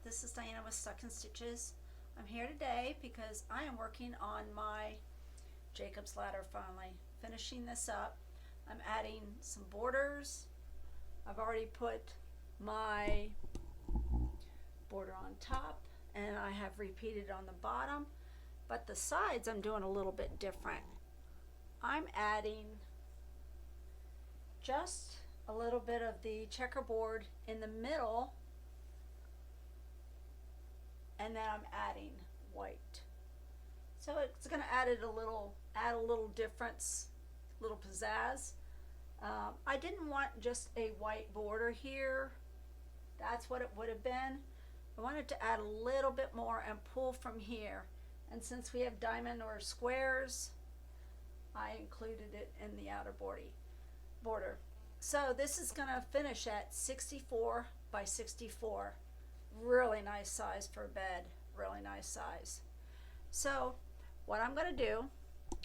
this is Diana with Stuck in Stitches. I'm here today because I am working on my Jacob's Ladder finally, finishing this up. I'm adding some borders. I've already put my border on top and I have repeated on the bottom, but the sides I'm doing a little bit different. I'm adding just a little bit of the checkerboard in the middle, and then I'm adding white. So it's going to add a little difference, little pizzazz. I didn't want just a white border here. That's what it would have been. I wanted to add a little bit more and pull from here. And since we have diamond or squares, I included it in the outer border. So this is going to finish at 64 by 64. Really nice size for a bed, really nice size. So what I'm going to do,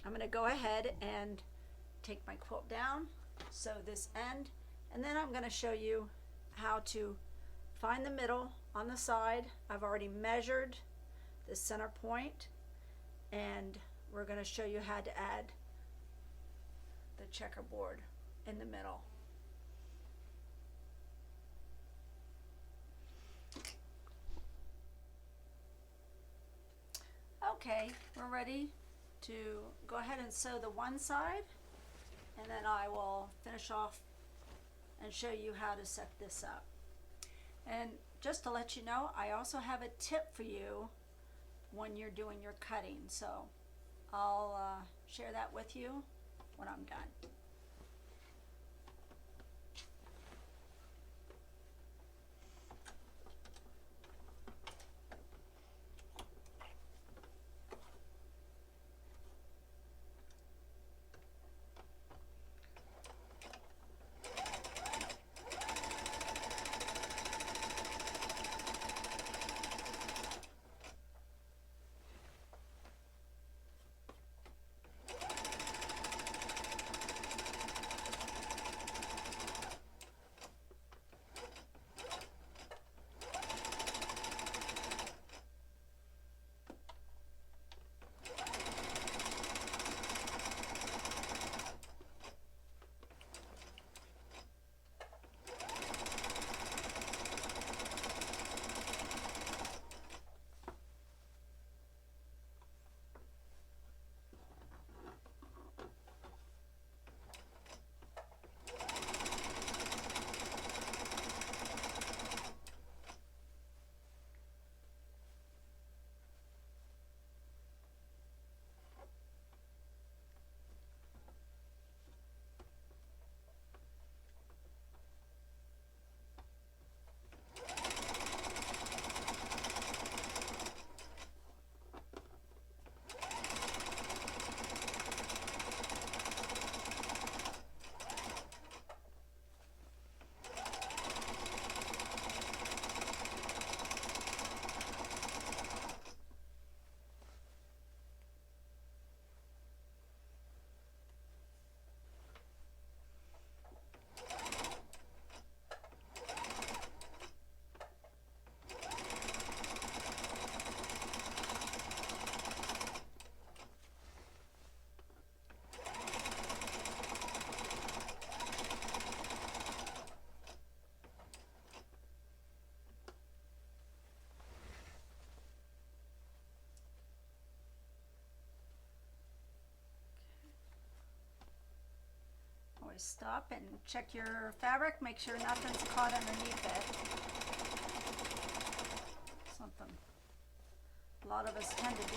I'm going to go ahead and take my quilt down, sew this end, and then I'm going to show you how to find the middle on the side. I've already measured the center point, and we're going to show you how to add the checkerboard in the middle. Okay, we're ready to go ahead and sew the one side, and then I will finish off and show you how to set this up. And just to let you know, I also have a tip for you when you're doing your cutting, so I'll share that with you when I'm done. Always stop and check your fabric, make sure nothing's caught underneath it. Something a lot of us tend to do.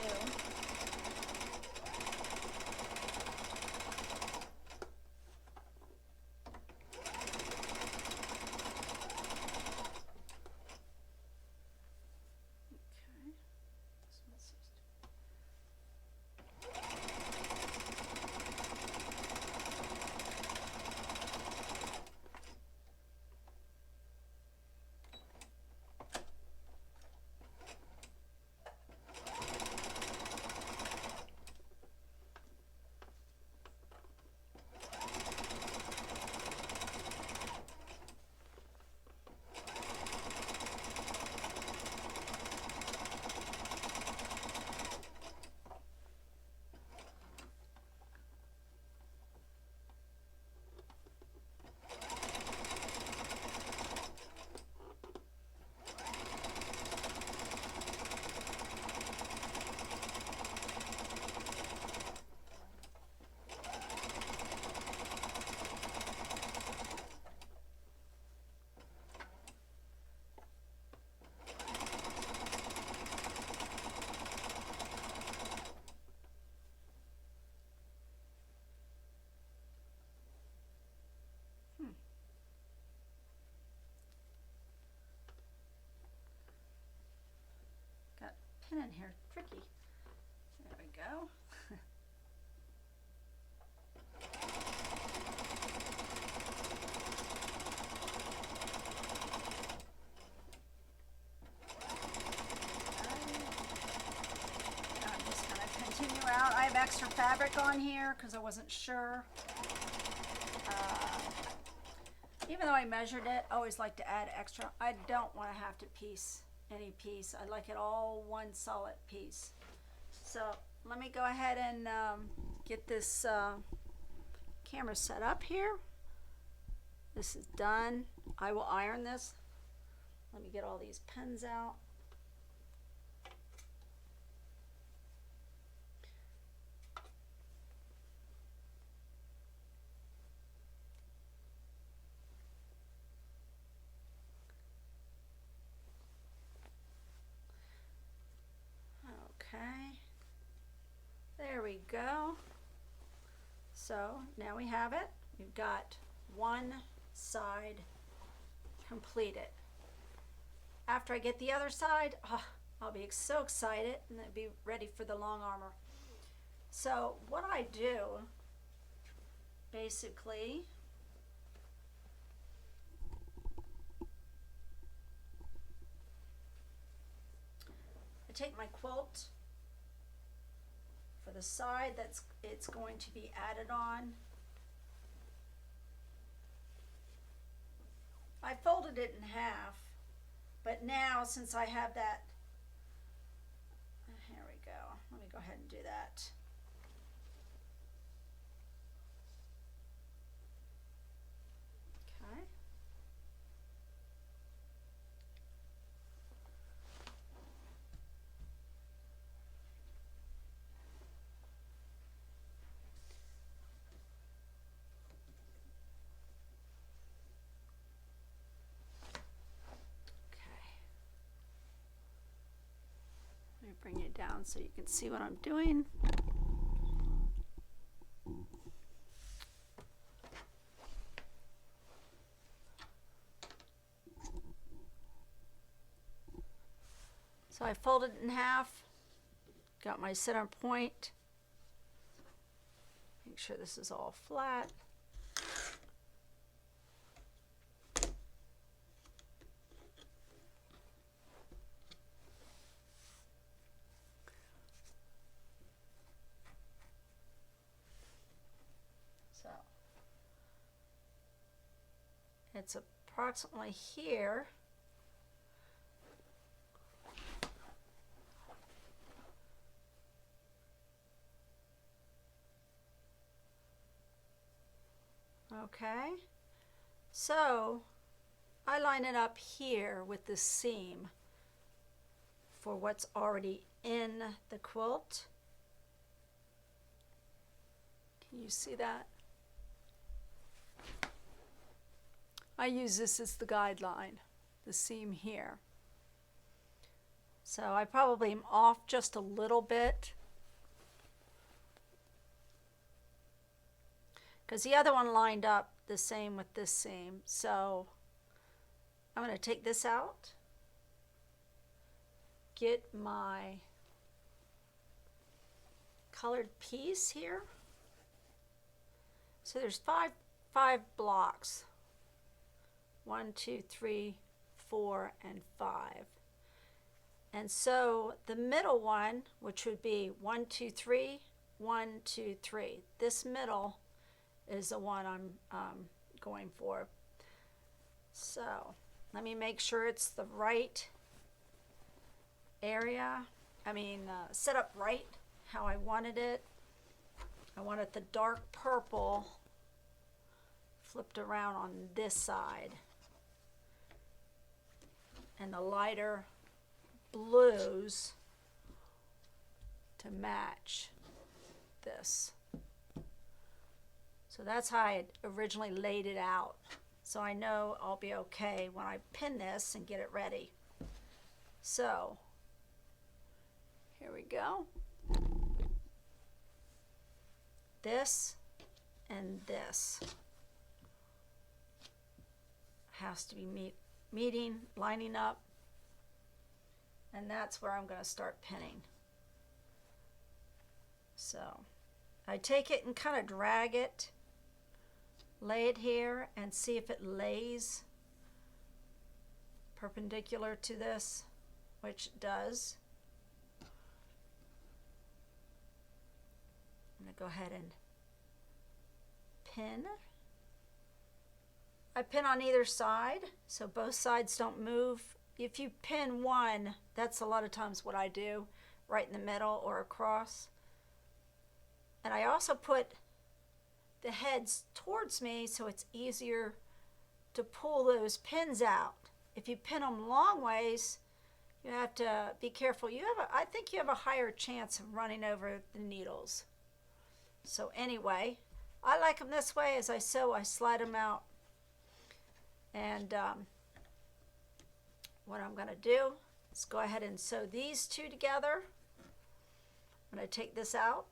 pin in here, tricky. There we go. I'm just going to continue out. I have extra fabric on here because I wasn't sure. Even though I measured it, I always like to add extra. I don't want to have to piece any piece. I like it all one solid piece. So let me go ahead and get this camera set up here. This is done. I will iron this. Let me get all these pins out. Okay, there we go. So now we have it. We've got one side completed. After I get the other side, I'll be so excited and then be ready for the long armor. So what I do, basically, I take my quilt for the side that's it's going to be added on. I folded it in half, but now since I have that, here we go. Let me go ahead and do that. Okay. Let me bring you down so you can see what I'm doing. So I folded it in half, got my center point. Make sure this is all flat. So it's approximately here. Okay, so I line it up here with the seam for what's already in the quilt. Can you see that? I use this as the guideline, the seam here. So I probably am off just a little bit, because the other one lined up the same with this seam. So I'm going to take this out, get my colored piece here. So there's five blocks. 1, 2, 3, 4, and 5. And so the middle one, which would be 1, 2, 3, 1, 2, 3. This middle is the one I'm going for. So let me make sure it's the right area. Set up right how I wanted it. I wanted the dark purple flipped around on this side and the lighter blues to match this. So that's how I originally laid it out. So I know I'll be okay when I pin this and get it ready. So here we go. This and this has to be lining up. and that's where I'm going to start pinning. So I take it and kind of drag it, lay it here, and see if it lays perpendicular to this, which it does. I'm going to go ahead and pin. I pin on either side so both sides don't move. If you pin one, that's a lot of times what I do, right in the middle or across. And I also put the heads towards me so it's easier to pull those pins out. If you pin them long ways, you have to be careful. I think you have a higher chance of running over the needles. So anyway, I like them this way. As I sew, I slide them out. And what I'm going to do is go ahead and sew these two together. I'm going to take this out.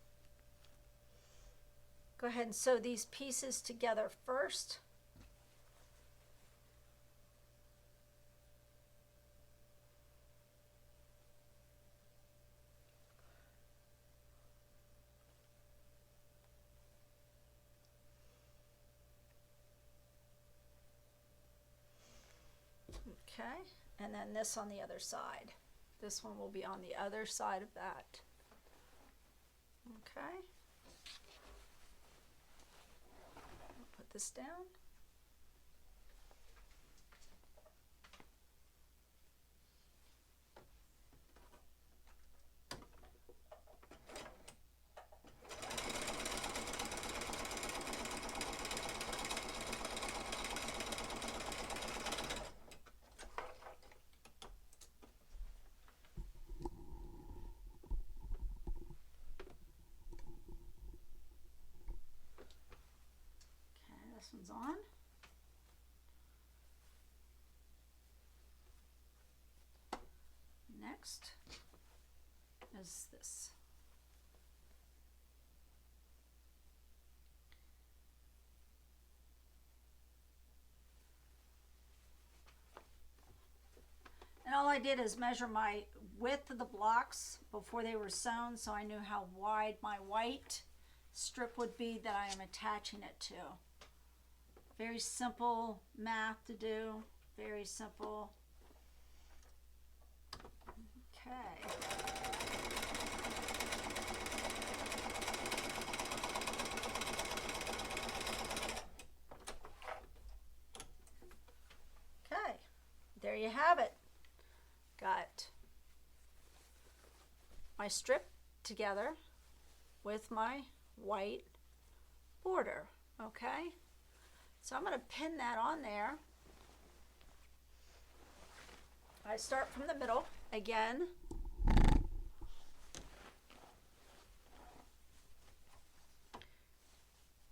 Go ahead and sew these pieces together first. Okay, and then this on the other side. This one will be on the other side of that. Okay. I'll put this down. This one's on. Next is this. And all I did is measure my width of the blocks before they were sewn, so I knew how wide my white strip would be that I am attaching it to. Very simple math to do, very simple. Okay. Okay, there you have it. Got my strip together with my white border, okay? So I'm going to pin that on there. I start from the middle again.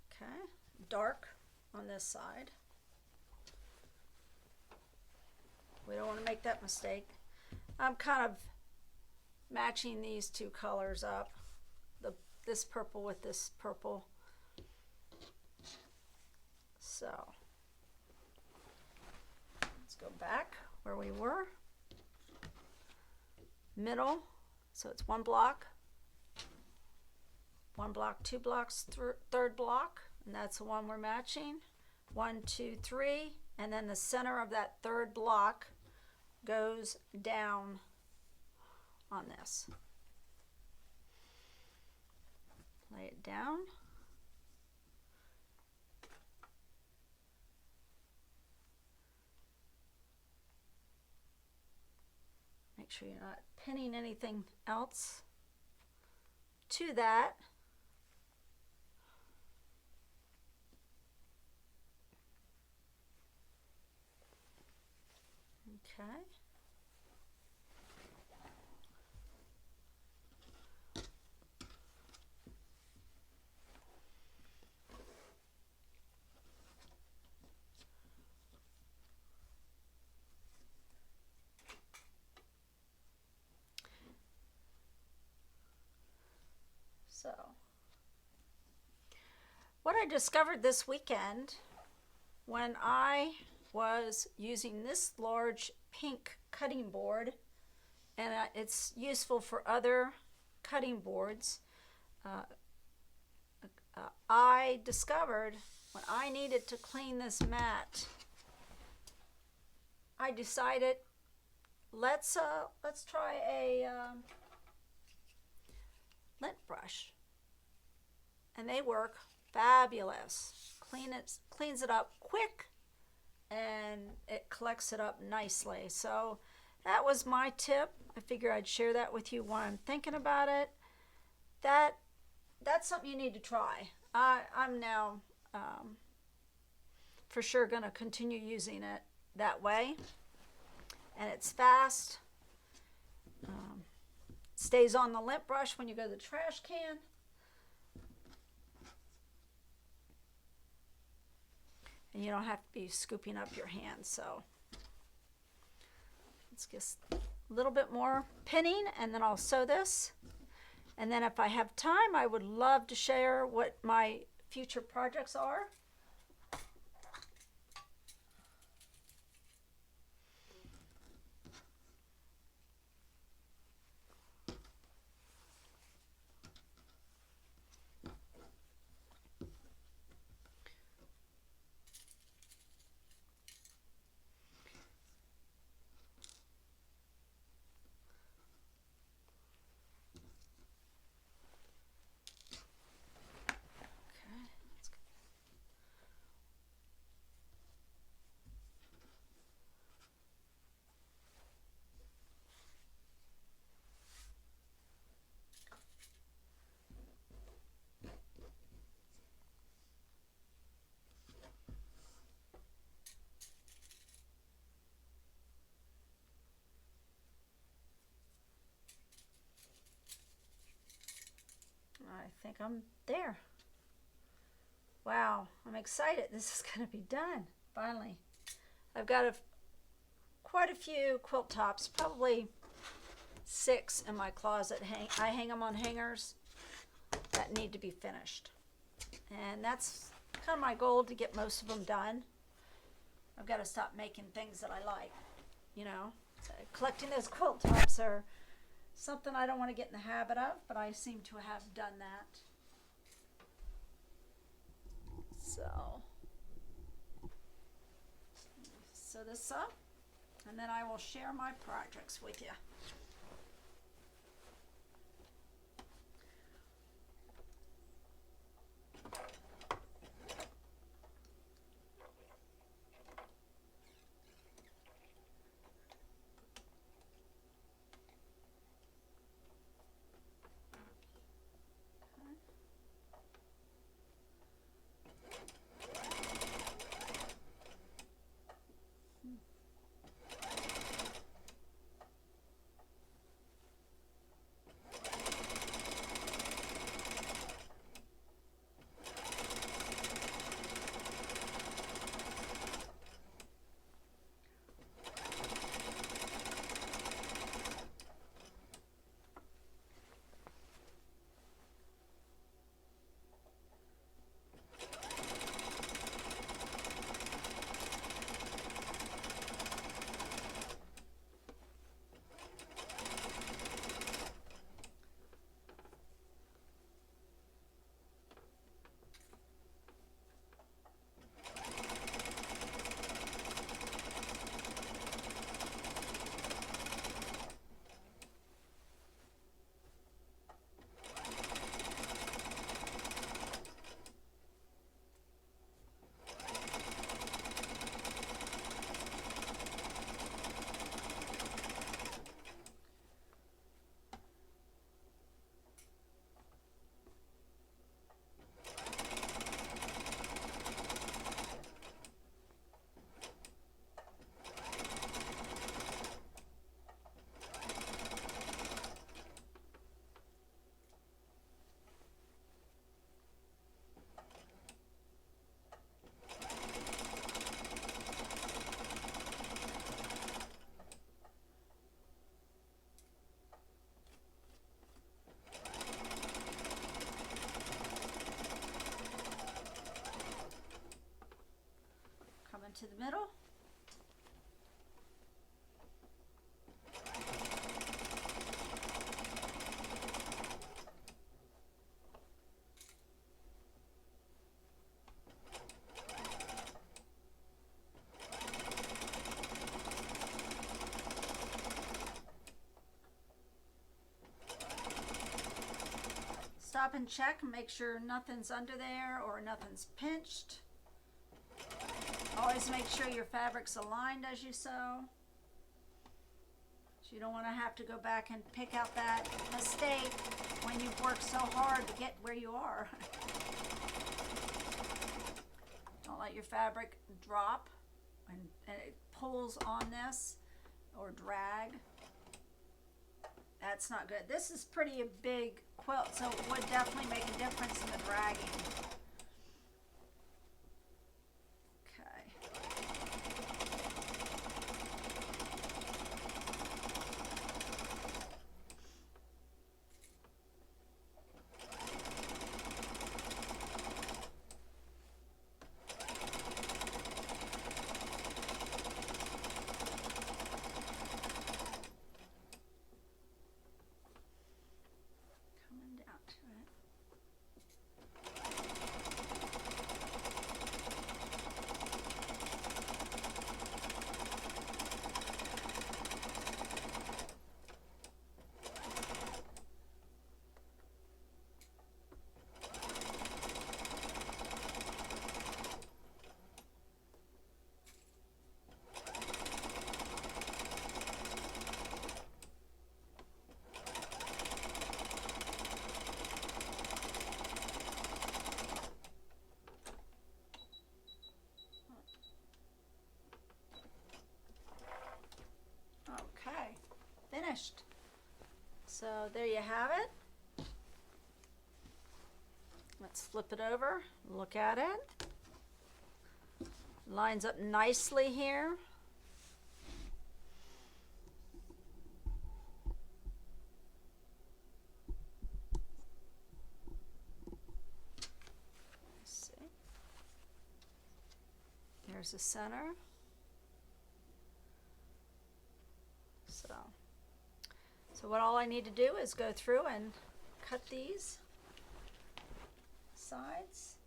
Okay, dark on this side. We don't want to make that mistake. I'm kind of matching these two colors up, this purple with this purple. So let's go back where we were. Middle, so it's one block, two blocks, third block, and that's the one we're matching. 1, 2, 3, and then the center of that third block goes down on this. Lay it down. Make sure you're not pinning anything else to that. Okay. So, what I discovered this weekend when I was using this large pink cutting board and it's useful for other cutting boards. Uh, I discovered when I needed to clean this mat, I decided let's try a lint brush, and they work fabulous. Cleans it up quick, and it collects it up nicely. So that was my tip. I figure I'd share that with you while I'm thinking about it. That's something you need to try. I'm now for sure going to continue using it that way, and it's fast. Stays on the lint brush when you go to the trash can. And you don't have to be scooping up your hands. So let's just a little bit more pinning, and then I'll sew this. And then if I have time, I would love to share what my future projects are. I think I'm there. Wow, I'm excited. This is going to be done, finally. I've got quite a few quilt tops, probably 6 in my closet. I hang them on hangers that need to be finished. And that's kind of my goal, to get most of them done. I've got to stop making things that I like, you know. So collecting those quilt tops are something I don't want to get in the habit of, but I seem to have done that. So, sew this up, and then I will share my projects with you. stop and check and make sure nothing's under there or nothing's pinched. Always make sure your fabric's aligned as you sew. So you don't want to have to go back and pick out that mistake when you've worked so hard to get where you are. Don't let your fabric drop and it pulls on this or drag. That's not good. This is pretty a big quilt, so it would definitely make a difference in the dragging. Finished. So there you have it. Let's flip it over, look at it. Lines up nicely here. Let's see. There's the center. So what all I need to do is go through and cut these sides.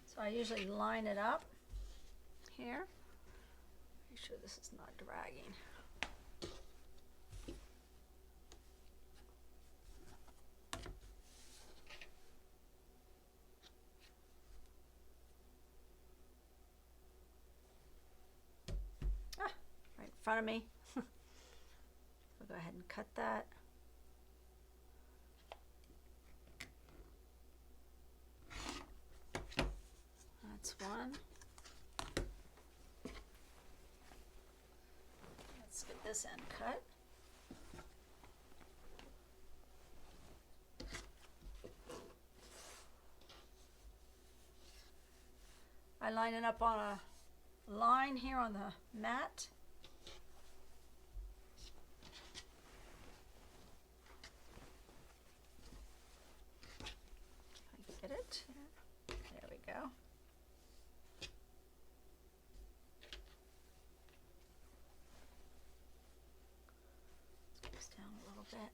So I usually line it up here. Make sure this is not dragging. Front of me. I'll go ahead and cut that. That's one. Let's get this end cut. I line it up on a line here on the mat. It. There we go. Let's get this down a little bit.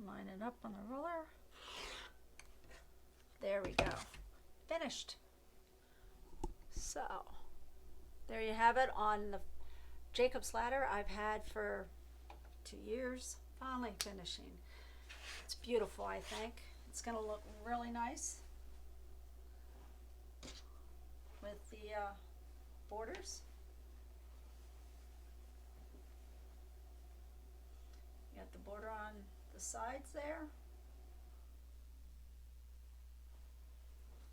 Line it up on the ruler. There we go. Finished. So, there you have it on the Jacob's ladder I've had for 2 years. Finally finishing. It's beautiful, I think. It's going to look really nice with the borders. You got the border on the sides there,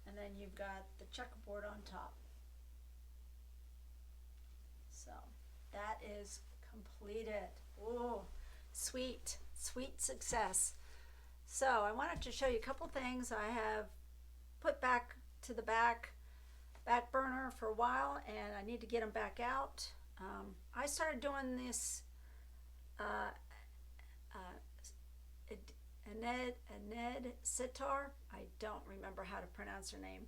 and then you've got the checkerboard on top. So that is completed. Oh, sweet success. So I wanted to show you a couple things I have put back to the back back burner for a while, and I need to get them back out. I started doing this uh, Aned Sitar. I don't remember how to pronounce her name.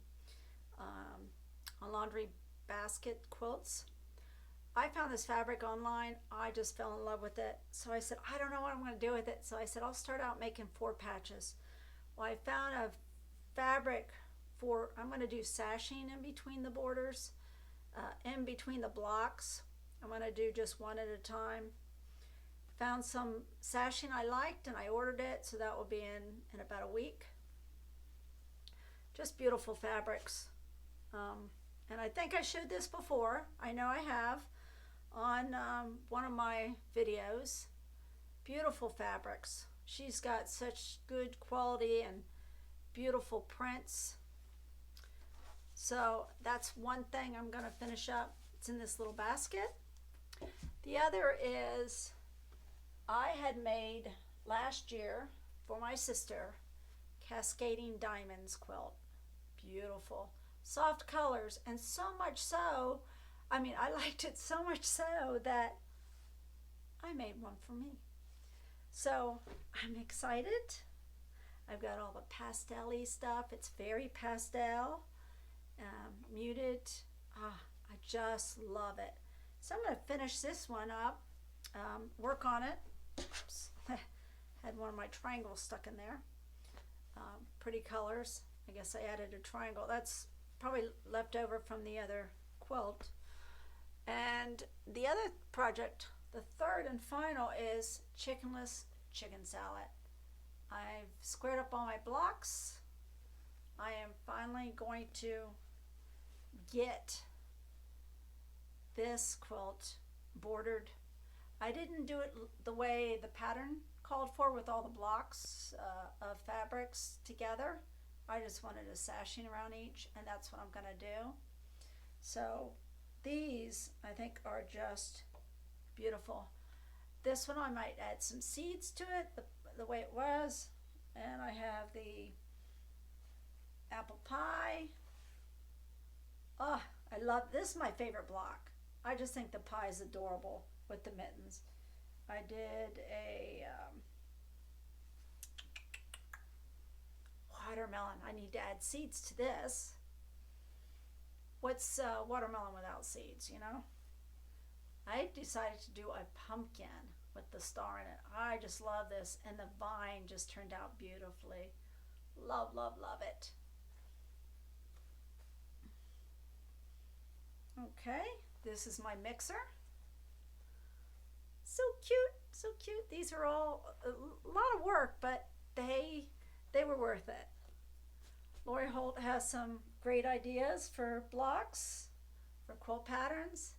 On laundry basket quilts. I found this fabric online. I just fell in love with it. So I said, I don't know what I'm going to do with it. So I said, I'll start out making 4 patches. Well, I found a fabric for, I'm going to do sashing in between the borders, in between the blocks. I'm going to do just one at a time. Found some sashing I liked and I ordered it, so that will be in about a week. Just beautiful fabrics. And I think I showed this before. I know I have on one of my videos. Beautiful fabrics. She's got such good quality and beautiful prints. So that's one thing I'm going to finish up. It's in this little basket. The other is, I had made last year for my sister Cascading Diamonds quilt. Beautiful. Soft colors, and so much so, I mean, I liked it so much so that I made one for me. So I'm excited. I've got all the pastel-y stuff. It's very pastel, muted. I just love it. So I'm going to finish this one up, work on it. Oops. Had one of my triangles stuck in there. Pretty colors. I guess I added a triangle. That's probably left over from the other quilt. And the other project, the third and final, is chickenless chicken salad. I've squared up all my blocks. I am finally going to get this quilt bordered. I didn't do it the way the pattern called for with all the blocks of fabrics together. I just wanted a sashing around each, and that's what I'm going to do. So these, I think, are just beautiful. This one I might add some seeds to it, the way it was. And I have the apple pie. Oh, I love this. Is my favorite block. I just think the pie is adorable with the mittens. I did a watermelon. I need to add seeds to this. What's watermelon without seeds, you know? I decided to do a pumpkin with the star in it. I just love this, and the vine just turned out beautifully. Love, love, love it. Okay, this is my mixer. So cute, so cute. These are all a lot of work, but they were worth it. Lori Holt has some great ideas for blocks, for quilt patterns.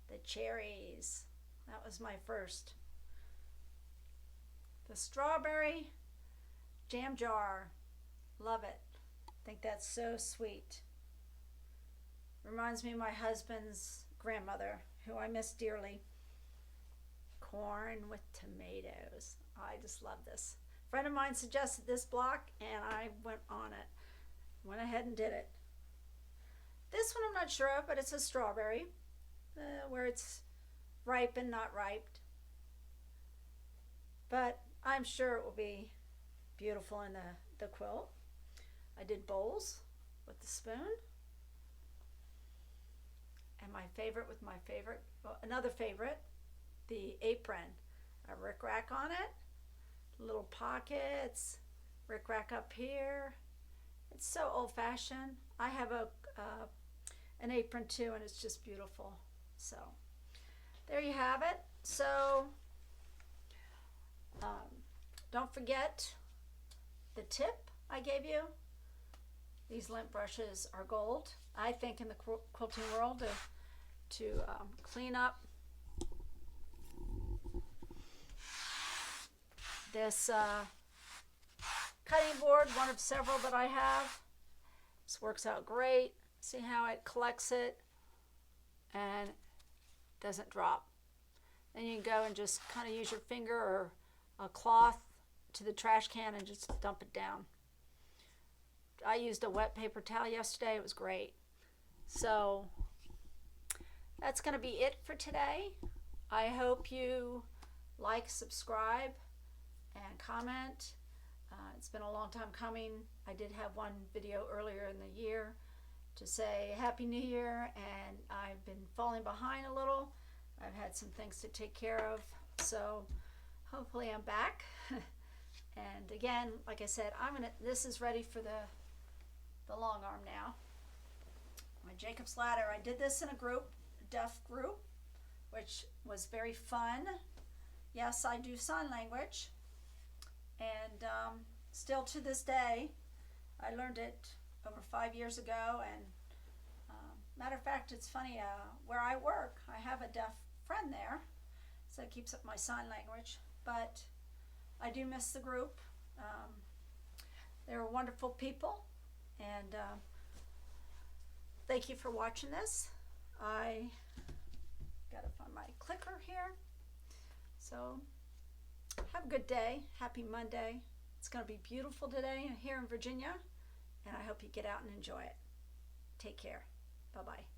The cherries, that was my first. The strawberry jam jar, love it. Think that's so sweet. Reminds me of my husband's grandmother, who I miss dearly. Corn with tomatoes. I just love this. A friend of mine suggested this block, and I went on it. Went ahead and did it. This one I'm not sure of, but it's a strawberry, where it's ripe and not ripe. But I'm sure it will be beautiful in the quilt. I did bowls with the spoon. And my favorite with my favorite, well, another favorite, the apron. A rickrack on it, little pockets, rickrack up here. It's so old-fashioned. I have an apron too, and it's just beautiful. So there you have it. So don't forget the tip I gave you. These lint brushes are gold, I think, in the quilting world, to clean up this cutting board, one of several that I have. This works out great. See how it collects it and doesn't drop. Then you can go and just kind of use your finger or a cloth to the trash can and just dump it down. I used a wet paper towel yesterday. It was great. So that's going to be it for today. I hope you like, subscribe, and comment. It's been a long time coming. I did have one video earlier in the year to say Happy New Year, and I've been falling behind a little. I've had some things to take care of, so hopefully I'm back. And again, like I said, this is ready for the long arm now. My Jacob's ladder, I did this in a group, a deaf group, which was very fun. Yes, I do sign language, and still to this day, I learned it over 5 years ago. And matter of fact, it's funny, where I work, I have a deaf friend there, so it keeps up my sign language. But I do miss the group. They were wonderful people, and thank you for watching this. I gotta find my clicker here. So have a good day. Happy Monday. It's gonna be beautiful today here in Virginia, and I hope you get out and enjoy it. Take care. Bye-bye.